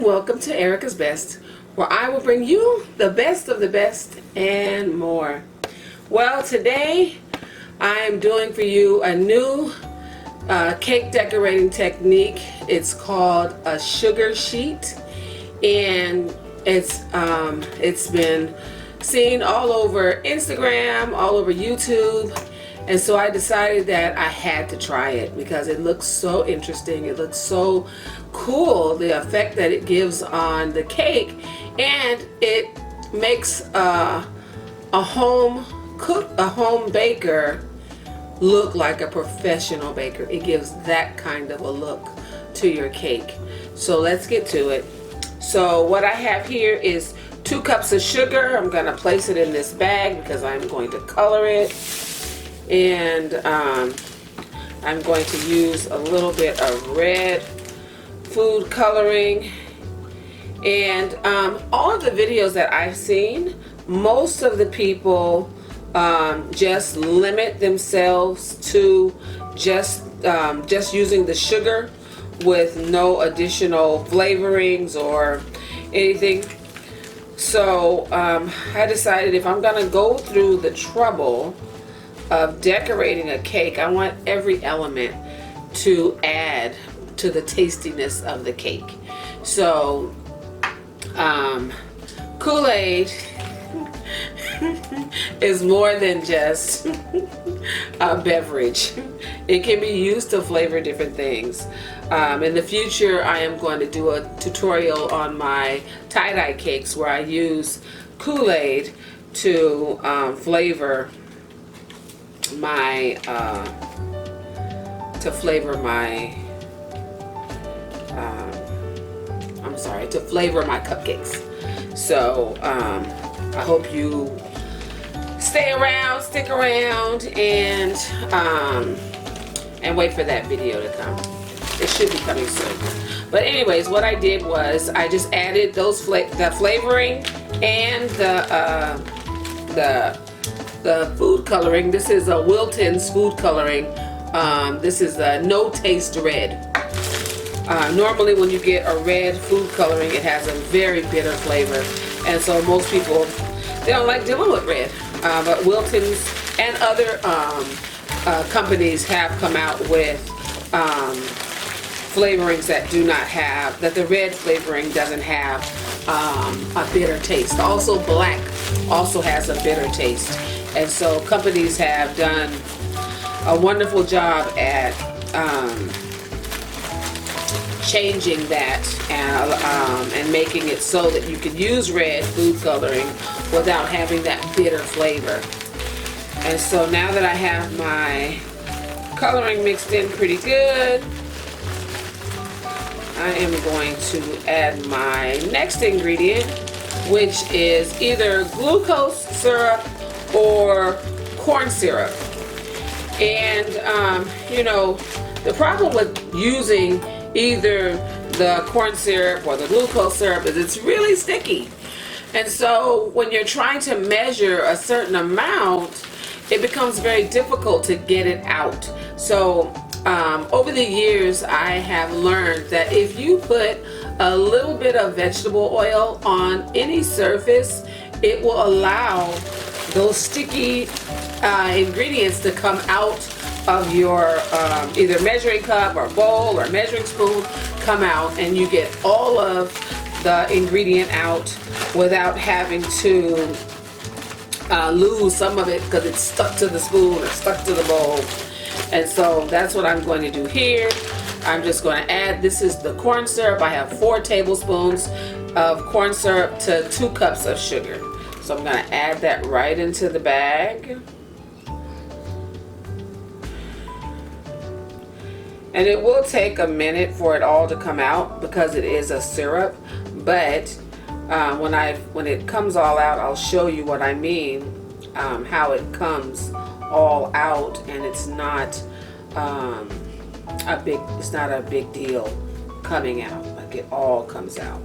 welcome to Erika's Best, where I will bring you the best of the best and more. Well, today I am doing for you a new cake decorating technique. It's called a sugar sheet, and it's been seen all over Instagram, all over YouTube. And so I decided that I had to try it because it looks so interesting. It looks so cool, the effect that it gives on the cake, and it makes a home baker look like a professional baker. It gives that kind of a look to your cake. So let's get to it. So what I have here is 2 cups of sugar. I'm going to place it in this bag because I'm going to color it. And I'm going to use a little bit of red food coloring. And all of the videos that I've seen, most of the people just limit themselves to just using the sugar with no additional flavorings or anything. So I decided if I'm gonna go through the trouble of decorating a cake, I want every element to add to the tastiness of the cake. So Kool-Aid is more than just a beverage. It can be used to flavor different things. In the future, I am going to do a tutorial on my tie-dye cakes where I use Kool-Aid to flavor my cupcakes. So I hope you stick around, and wait for that video to come. It should be coming soon. But anyways, what I did was I just added those the flavoring and the food coloring. This is a Wilton's food coloring. This is a no taste red. Normally when you get a red food coloring, it has a very bitter flavor, and so most people, they don't like dealing with red. But Wilton's and other companies have come out with flavorings that the red flavoring doesn't have a bitter taste. Also, black also has a bitter taste. And so companies have done a wonderful job at changing that and making it so that you can use red food coloring without having that bitter flavor. And so now that I have my coloring mixed in pretty good, I am going to add my next ingredient, which is either glucose syrup or corn syrup. And you know, the problem with using either the corn syrup or the glucose syrup is it's really sticky. And so when you're trying to measure a certain amount, it becomes very difficult to get it out. So over the years, I have learned that if you put a little bit of vegetable oil on any surface, it will allow those sticky ingredients to come out of your either measuring cup or bowl or measuring spoon, come out, and you get all of the ingredient out without having to lose some of it because it's stuck to the spoon or stuck to the bowl. And so that's what I'm going to do here. I'm just going to add, this is the corn syrup. I have 4 tablespoons of corn syrup to 2 cups of sugar. So I'm going to add that right into the bag. And it will take a minute for it all to come out because it is a syrup. But when it comes all out, I'll show you what I mean, how it comes all out, and it's not a big deal coming out. Like, it all comes out.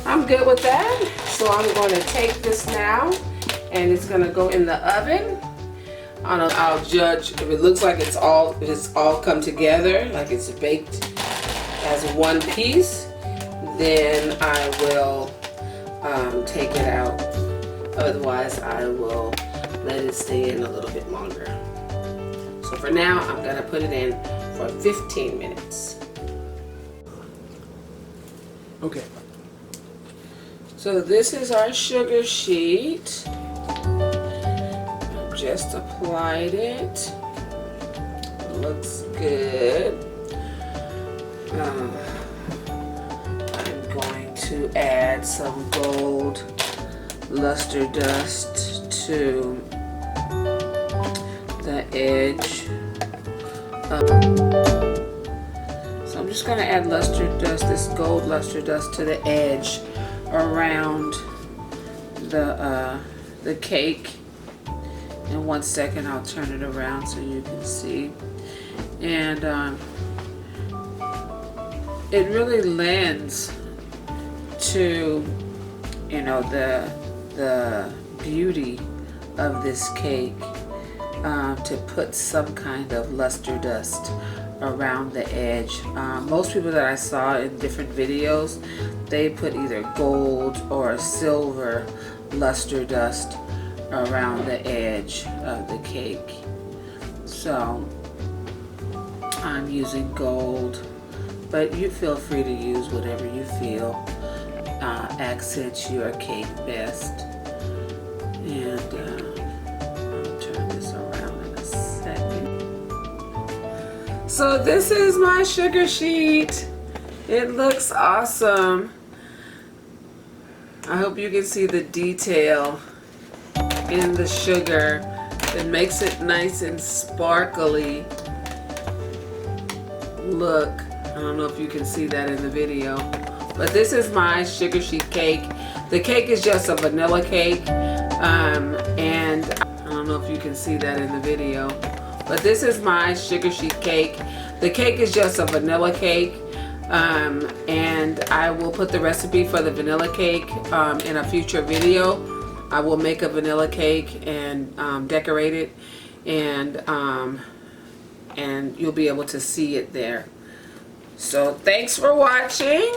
I'm good with that. So I'm going to take this now, and it's going to go in the oven. I'll judge if it looks like it's all come together, like it's baked as one piece, then I will take it out. Otherwise, I will let it stay in a little bit longer. So for now, I'm gonna put it in for 15 minutes. Okay. So this is our sugar sheet. I just applied it. Looks good. I'm going to add some gold luster dust to the edge. So I'm just going to add luster dust, this gold luster dust to the edge around the cake. In 1 second I'll turn it around so you can see. And it really lends to, you know, the beauty of this cake, to put some kind of luster dust around the edge. Most people that I saw in different videos, they put either gold or silver luster dust around the edge of the cake. So I'm using gold, but you feel free to use whatever you feel accents your cake best. And I'll turn this around in a second. So this is my sugar sheet. It looks awesome. I hope you can see the detail in the sugar. It makes it nice and sparkly. Look, I don't know if you can see that in the video, but this is my sugar sheet cake. The cake is just a vanilla cake, and I don't know if you can see that in the video, but this is my sugar sheet cake. The cake is just a vanilla cake, and I will put the recipe for the vanilla cake in a future video. I will make a vanilla cake and decorate it, and you'll be able to see it there. So thanks for watching.